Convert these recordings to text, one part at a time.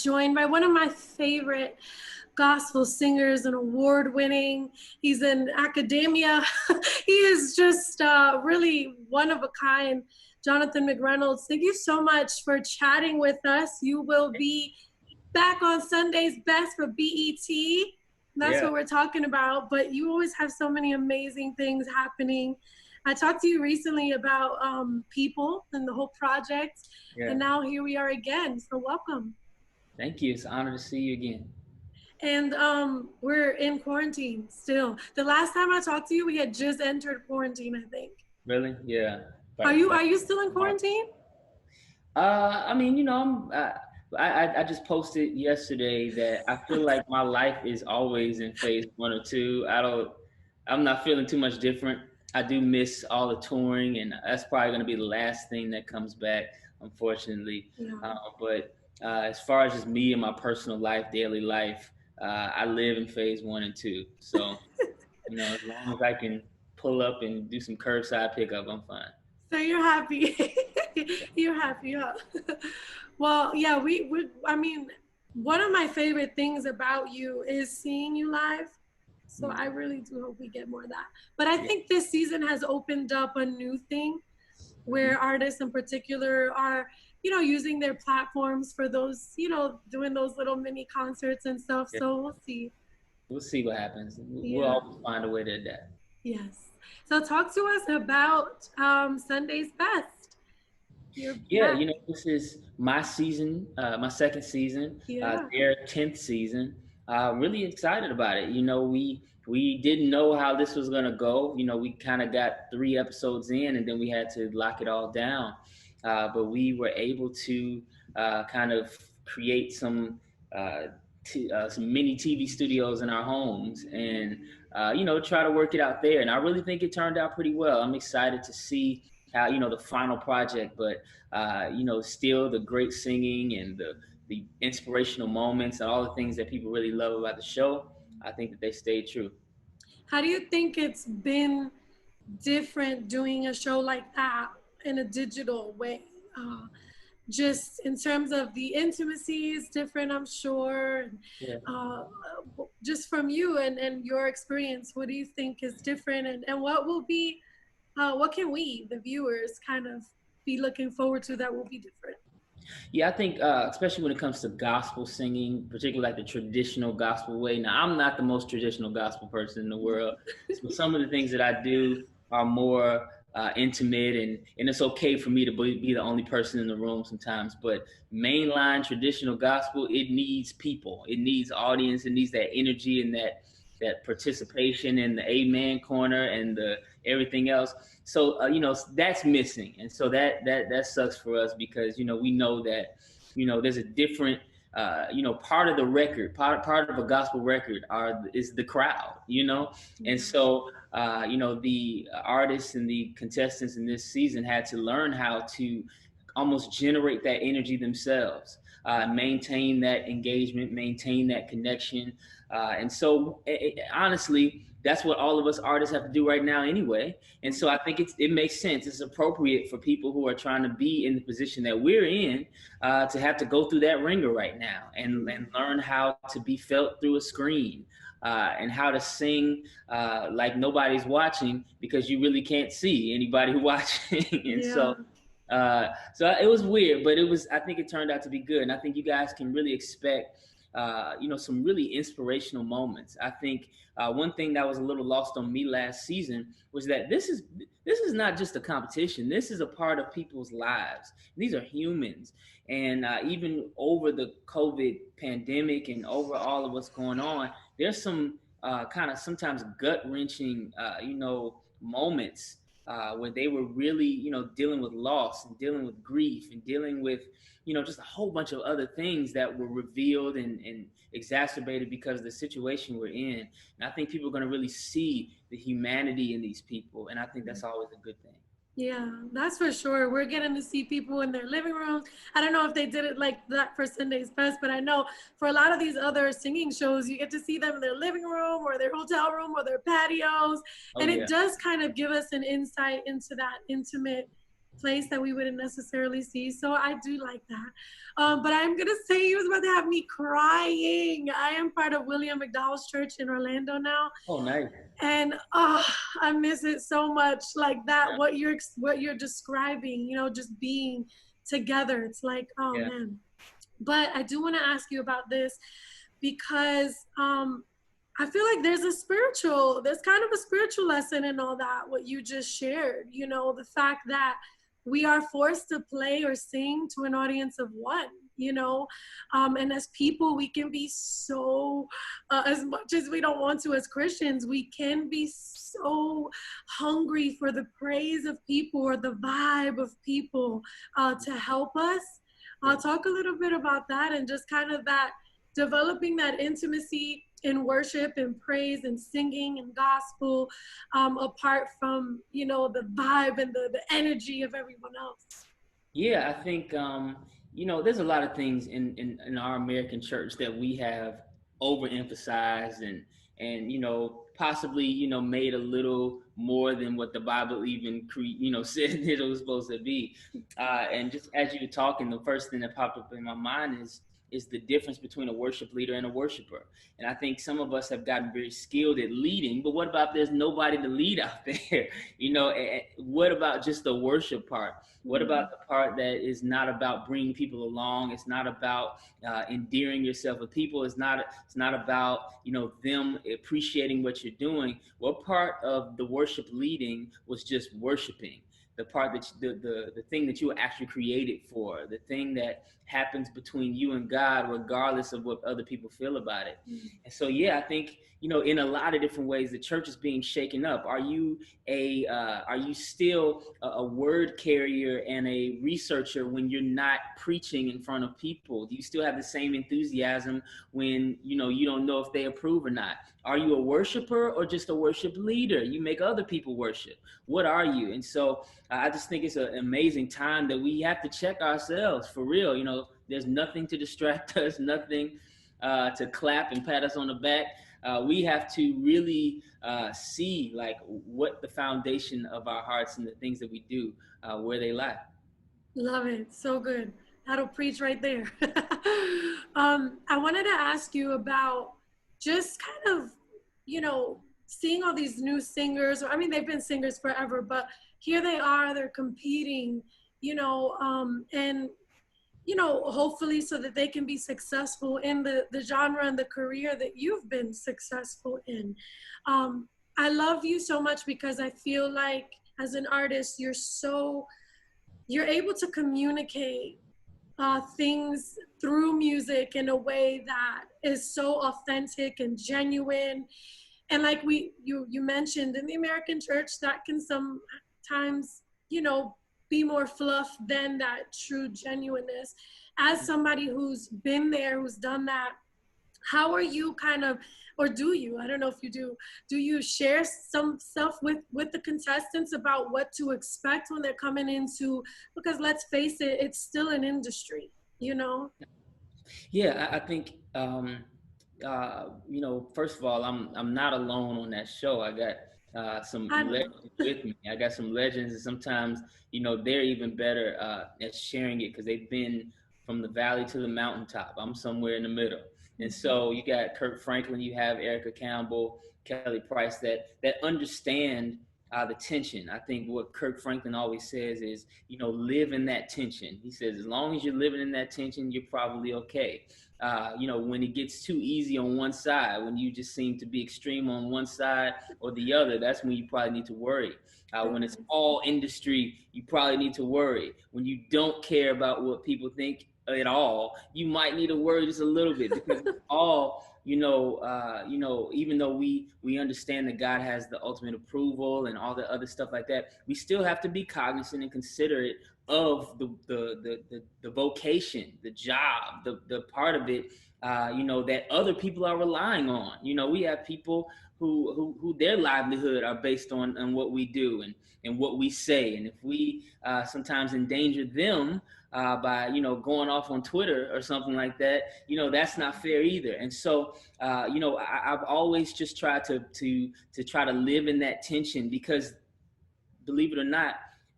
joined by one of my favorite gospel singers and award-winning. He's in academia. He is just really one of a kind. Jonathan McReynolds, thank you so much for chatting with us. You will be back on Sunday's Best for BET. That's Yeah, what we're talking about. But you always have so many amazing things happening. I talked to you recently about People and the whole project, yeah. and now here we are again. So welcome. Thank you. It's an honor to see you again. And we're in quarantine still. The last time I talked to you, we had just entered quarantine, I think. Really? Yeah. Are Right. you are you still in quarantine? I mean, I just posted yesterday that I feel like my life is always in phase one or two. I'm not feeling too much different. I do miss all the touring, and that's probably going to be the last thing that comes back, unfortunately. Yeah. But as far as just me and my personal life, daily life, I live in phase one and two. So, as long as I can pull up and do some curbside pickup, I'm fine. So you're happy. You're happy, huh? Well, yeah, we I mean, one of my favorite things about you is seeing you live. So Mm. I really do hope we get more of that. But I Yeah. think this season has opened up a new thing Mhm. where artists in particular are, using their platforms for those, doing those little mini concerts and stuff. Yeah. So we'll see. We'll see what happens. We'll Yeah. always find a way to adapt. Yes. So talk to us about Sunday's Best. You're Yeah, back. this is my season, my second season, Yeah. their 10th season. Really excited about it. We didn't know how this was gonna go. We kind of got 3 episodes in, and then we had to lock it all down. But we were able to kind of create uh, some mini TV studios in our homes, and try to work it out there. And I really think it turned out pretty well. I'm excited to see how the final project, but still the great singing and the inspirational moments and all the things that people really love about the show. I think that they stayed true. How do you think it's been different doing a show like that in a digital way? Uh, just in terms of the intimacy is different, I'm sure. Yeah. Uh, just from you and your experience, what do you think is different, and what will be, what can we, the viewers, kind of be looking forward to that will be different? Yeah, I think especially when it comes to gospel singing, particularly like the traditional gospel way. Now, I'm not the most traditional gospel person in the world, so some of the things that I do are more intimate, and it's okay for me to be the only person in the room sometimes. But mainline traditional gospel, it needs people, it needs audience, it needs that energy and that participation in the amen corner and the everything else. So that's missing, and so that sucks for us because we know that there's a different part of the record, part of a gospel record is the crowd, and Yeah. so the artists and the contestants in this season had to learn how to almost generate that energy themselves, maintain that engagement, maintain that connection, and so honestly, that's what all of us artists have to do right now anyway. And so I think it makes sense. It's appropriate for people who are trying to be in the position that we're in to have to go through that ringer right now and learn how to be felt through a screen. And how to sing like nobody's watching because you really can't see anybody watching. And Yeah. so it was weird, but I think it turned out to be good. And I think you guys can really expect some really inspirational moments. I think one thing that was a little lost on me last season was that this is not just a competition. This is a part of people's lives. These are humans, and even over the COVID pandemic and over all of what's going on, there's some kind of sometimes gut wrenching, moments where they were really, dealing with loss and dealing with grief and dealing with, just a whole bunch of other things that were revealed and exacerbated because of the situation we're in. And I think people are going to really see the humanity in these people. And I think that's always a good thing. Yeah, that's for sure. We're getting to see people in their living rooms. I don't know if they did it like that for Sunday's Best, but I know for a lot of these other singing shows, you get to see them in their living room or their hotel room or their patios. Oh, And it yeah. does kind of give us an insight into that intimate place that we wouldn't necessarily see. So I do like that. But I'm gonna say he was about to have me crying. I am part of William McDowell's church in Orlando now, Oh, nice. and I miss it so much. Like that, Yeah. what you're describing, just being together. It's like, oh Yeah. man. But I do want to ask you about this because I feel like there's kind of a spiritual lesson in all that, what you just shared, the fact that we are forced to play or sing to an audience of one, and as people, we can be so, as much as we don't want to as Christians, we can be so hungry for the praise of people or the vibe of people to help us. Yeah. Talk a little bit about that and just kind of that developing that intimacy in worship and praise and singing and gospel, apart from the vibe and the energy of everyone else. Yeah, I think there's a lot of things in our American church that we have overemphasized and possibly made a little more than what the Bible even said that it was supposed to be. And just as you were talking, the first thing that popped up in my mind is the difference between a worship leader and a worshiper. And I think some of us have gotten very skilled at leading, but what about there's nobody to lead out there? What about just the worship part? What about the part that is not about bringing people along? It's not about endearing yourself with people. It's not about them appreciating what you're doing. What part of the worship leading was just worshiping? The part that the thing that you were actually created for, the thing that happens between you and God, regardless of what other people feel about it. And so, yeah, I think in a lot of different ways, the church is being shaken up. Are you still a word carrier and a researcher when you're not preaching in front of people? Do you still have the same enthusiasm when you don't know if they approve or not? Are you a worshiper or just a worship leader? You make other people worship. What are you? And so I just think it's an amazing time that we have to check ourselves for real. There's nothing to distract us, nothing to clap and pat us on the back. We have to really see like what the foundation of our hearts and the things that we do, where they lie. Love it. So good. That'll preach right there. I wanted to ask you about just kind of, seeing all these new singers, or I mean, they've been singers forever, but here they are, they're competing, and hopefully so that they can be successful in the genre and the career that you've been successful in. I love you so much because I feel like as an artist, you're able to communicate things through music in a way that is so authentic and genuine. And like you mentioned, in the American church, that can sometimes be more fluff than that true genuineness. As somebody who's been there, who's done that, how are you kind of, or do you, I don't know if you do you share some stuff with the contestants about what to expect when they're coming into, because let's face it, it's still an industry, Yeah, I think first of all, I'm not alone on that show. I got some I know. legends with me. I got some legends, and sometimes they're even better at sharing it because they've been from the valley to the mountaintop. I'm somewhere in the middle, and so you got Kirk Franklin, you have Erica Campbell, Kelly Price that understand the tension. I think what Kirk Franklin always says is, live in that tension. He says, as long as you're living in that tension, you're probably okay. When it gets too easy on one side, when you just seem to be extreme on one side or the other, that's when you probably need to worry. When it's all industry, you probably need to worry. When you don't care about what people think at all, you might need to worry just a little bit because it's all, even though we understand that God has the ultimate approval and all the other stuff like that, we still have to be cognizant and considerate of the vocation, the job, the part of it, that other people are relying on. We have people who their livelihood are based on what we do and what we say, and if we sometimes endanger them by going off on Twitter or something like that, that's not fair either. And so I've always just tried to try to live in that tension because, believe it or not,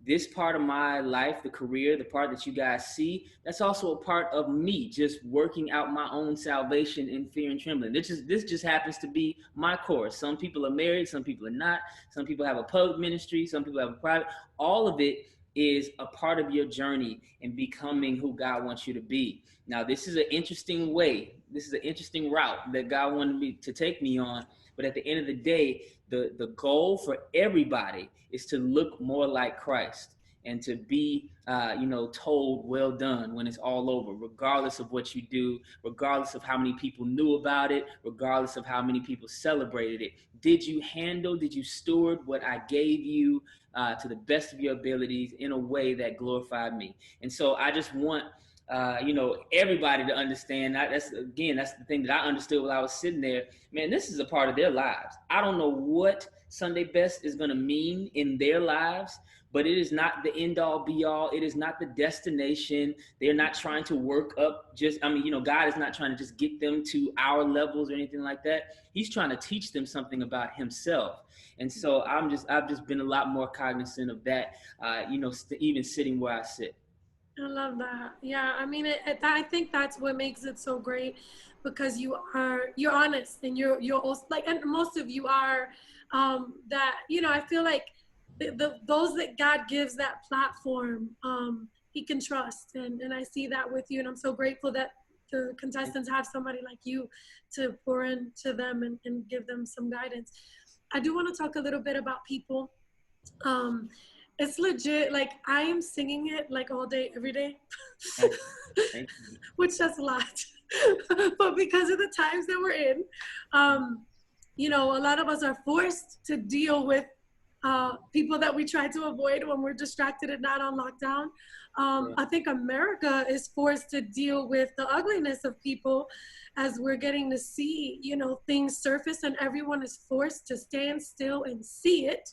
this part of my life, the career, the part that you guys see, that's also a part of me just working out my own salvation in fear and trembling. This just happens to be my course. Some people are married, some people are not. Some people have a public ministry, some people have a private. All of it is a part of your journey in becoming who God wants you to be. Now, this is an interesting way. This is an interesting route that God wanted me to take me on. But at the end of the day, the goal for everybody is to look more like Christ and to be, told, well done when it's all over, regardless of what you do, regardless of how many people knew about it, regardless of how many people celebrated it. Did you steward what I gave you to the best of your abilities in a way that glorified me? And so I just want everybody to understand that. That's the thing that I understood while I was sitting there. Man, this is a part of their lives. I don't know what Sunday best is going to mean in their lives, but it is not the end all be all. It is not the destination. They're not trying to work up God is not trying to just get them to our levels or anything like that. He's trying to teach them something about himself. And so I've just been a lot more cognizant of that, even sitting where I sit. I love that. Yeah, I mean, I think that's what makes it so great, because you're honest, and you're also like, and most of you are, that, I feel like those that God gives that platform, he can trust, and I see that with you, and I'm so grateful that the contestants have somebody like you to pour into them and give them some guidance. I do want to talk a little bit about people. It's legit, like I am singing it like all day, every day, which that's a lot. But because of the times that we're in, a lot of us are forced to deal with people that we try to avoid when we're distracted and not on lockdown. I think America is forced to deal with the ugliness of people as we're getting to see, things surface, and everyone is forced to stand still and see it.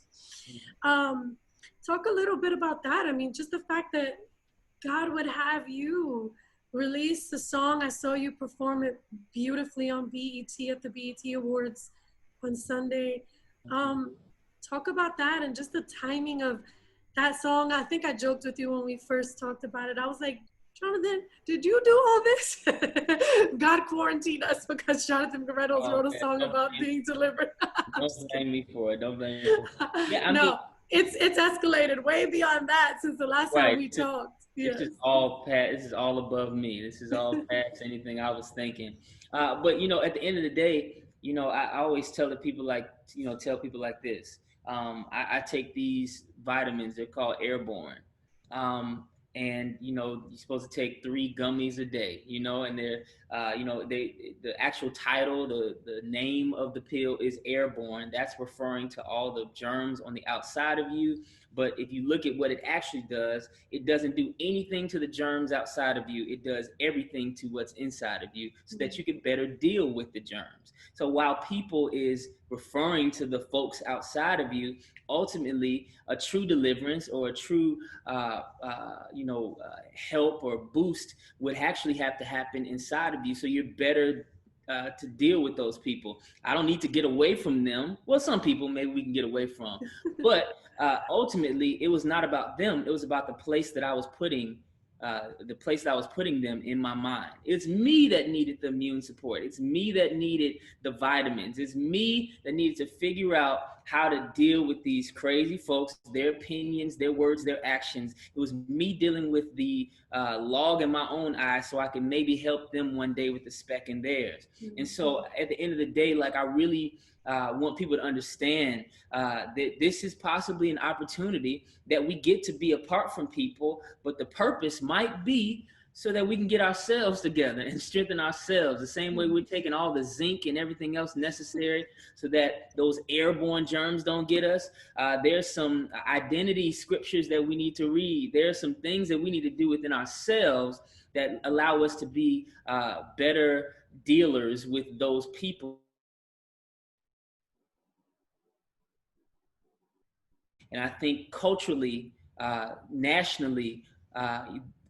Talk a little bit about that. I mean, just the fact that God would have you release the song. I saw you perform it beautifully on BET at the BET Awards on Sunday. Talk about that and just the timing of that song. I think I joked with you when we first talked about it. I was like, Jonathan, did you do all this? God quarantined us because Jonathan McReynolds wrote a song about being delivered. Don't blame me for it. Don't blame me for it. Yeah, no. It's escalated way beyond that since the last time we talked. Yes. This is all past. This is all above me. This is all past anything I was thinking. But at the end of the day, I always tell people like this. I take these vitamins. They're called Airborne. And you're supposed to take 3 gummies a day, and they're the actual title, the name of the pill is Airborne. That's referring to all the germs on the outside of you. But if you look at what it actually does, it doesn't do anything to the germs outside of you. It does everything to what's inside of you so that you can better deal with the germs. So while people is referring to the folks outside of you, ultimately a true deliverance or a true help or boost would actually have to happen inside of you, so you're better to deal with those people. I don't need to get away from them. Well, some people maybe we can get away from, but ultimately it was not about them. It was about the place that I was putting them in my mind. It's me that needed the immune support. It's me that needed the vitamins. It's me that needed to figure out how to deal with these crazy folks, their opinions, their words, their actions. It was me dealing with the log in my own eye so I can maybe help them one day with the speck in theirs. Mm-hmm. And so at the end of the day, like I really want people to understand that this is possibly an opportunity that we get to be apart from people, but the purpose might be so that we can get ourselves together and strengthen ourselves the same way we're taking all the zinc and everything else necessary so that those airborne germs don't get us. There's some identity scriptures that we need to read. There's some things that we need to do within ourselves that allow us to be better dealers with those people. And I think culturally, nationally,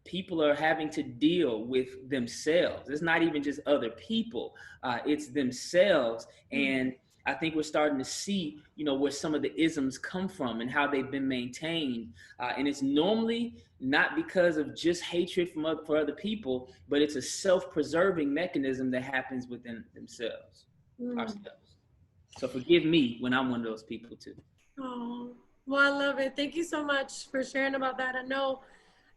people are having to deal with themselves. It's not even just other people, it's themselves. And I think we're starting to see, where some of the isms come from and how they've been maintained. And it's normally not because of just hatred for other people, but it's a self-preserving mechanism that happens within ourselves. So forgive me when I'm one of those people too. Oh, well, I love it. Thank you so much for sharing about that. I know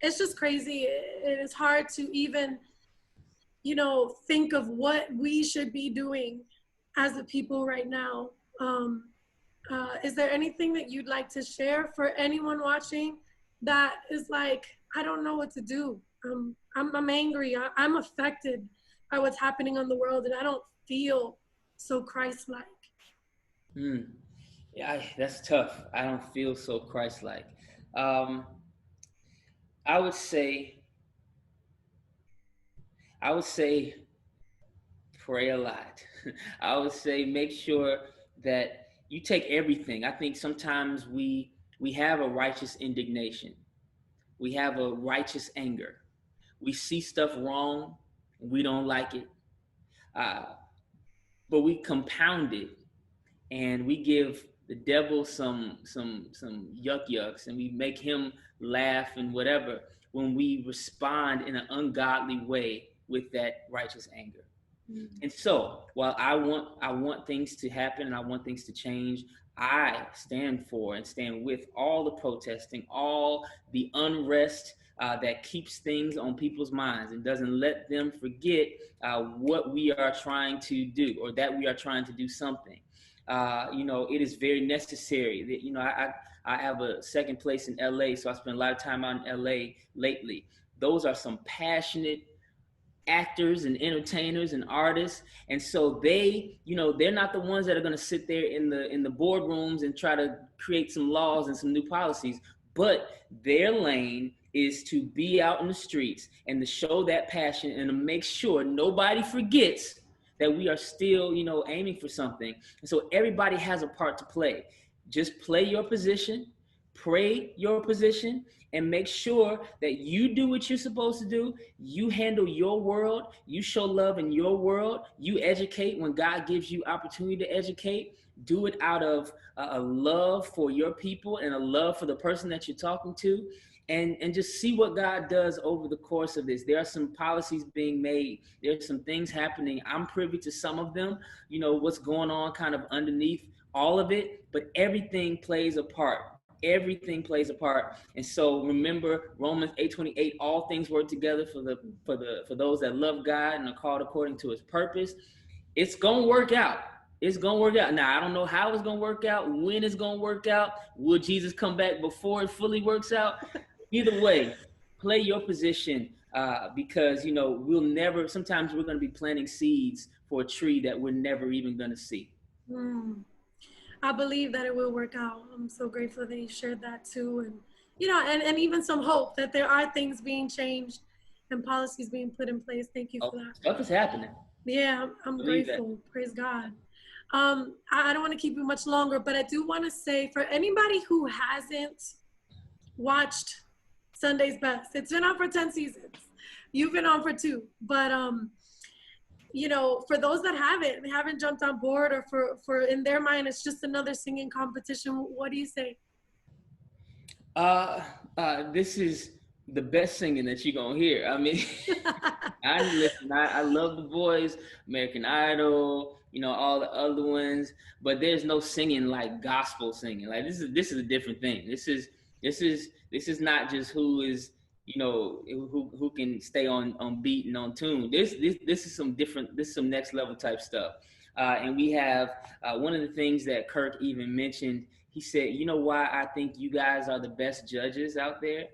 it's just crazy. It is hard to even, think of what we should be doing as a people right now. Is there anything that you'd like to share for anyone watching that is like, I don't know what to do? I'm angry. I'm affected by what's happening in the world, and I don't feel so Christ-like. Yeah, that's tough. I don't feel so Christ-like. Um, I would say, pray a lot. I would say make sure that you take everything. I think sometimes we have a righteous indignation. We have a righteous anger. We see stuff wrong, and we don't like it, uh, but we compound it and we give the devil some yucks, and we make him laugh and whatever when we respond in an ungodly way with that righteous anger. And so, while I want things to happen and I want things to change, I stand for and stand with all the protesting, all the unrest that keeps things on people's minds and doesn't let them forget what we are trying to do, or that we are trying to do something. It is very necessary that, I have a second place in LA, so I spend a lot of time out in LA lately. Those are some passionate actors and entertainers and artists, and so they're not the ones that are going to sit there in the boardrooms and try to create some laws and some new policies, but their lane is to be out in the streets and to show that passion and to make sure nobody forgets that we are still aiming for something. And so everybody has a part to play. Just play your position, pray your position, and make sure that you do what you're supposed to do. You handle your world. You show love in your world. You educate when God gives you opportunity to educate. Do it out of a love for your people and a love for the person that you're talking to. And just see what God does over the course of this. There are some policies being made. There's some things happening. I'm privy to some of them, what's going on kind of underneath all of it, but everything plays a part. Everything plays a part. And so remember Romans 8:28, all things work together for those that love God and are called according to his purpose. It's gonna work out. It's gonna work out. Now I don't know how it's gonna work out, when it's gonna work out. Will Jesus come back before it fully works out? Either way, play your position, because sometimes we're gonna be planting seeds for a tree that we're never even gonna see. I believe that it will work out. I'm so grateful that you shared that too. And, and even some hope that there are things being changed and policies being put in place. Thank you for that. Stuff is happening. Yeah, I'm grateful. That. Praise God. I don't want to keep you much longer, but I do want to say for anybody who hasn't watched Sunday's Best, it's been on for 10 seasons. You've been on for 2, but for those that haven't jumped on board, or for in their mind, it's just another singing competition. What do you say? This is the best singing that you're gonna hear. I mean, I love The Voice, American Idol, all the other ones, but there's no singing like gospel singing. Like this is a different thing. This is not just who is who can stay on beat and on tune. This is some different. This is some next level type stuff. And we have one of the things that Kirk even mentioned. He said, "You know why I think you guys are the best judges out there?"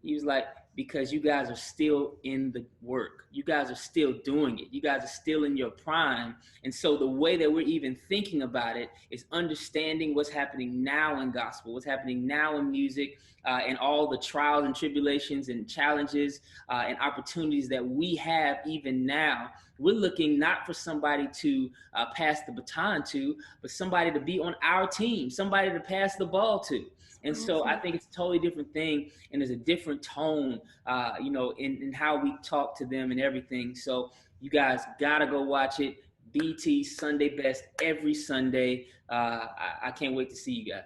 He was like, "Because you guys are still in the work. You guys are still doing it. You guys are still in your prime. And so the way that we're even thinking about it is understanding what's happening now in gospel, what's happening now in music, and all the trials and tribulations and challenges and opportunities that we have even now. We're looking not for somebody to pass the baton to, but somebody to be on our team, somebody to pass the ball to." And so I think it's a totally different thing, and there's a different tone, in how we talk to them and everything. So you guys gotta go watch it. BT Sunday Best every Sunday. I can't wait to see you guys.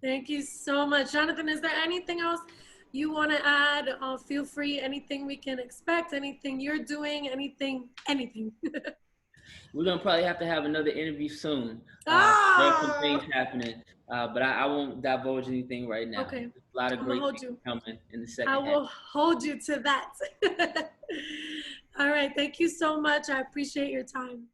Thank you so much. Jonathan, is there anything else you want to add? Feel free. Anything we can expect, anything you're doing, anything. We're gonna probably have to have another interview soon. There's some things Ah! happening, but I won't divulge anything right now. Okay. There's a lot of I'm gonna great hold things you. coming in the I second half. will hold you to that. All right. Thank you so much. I appreciate your time.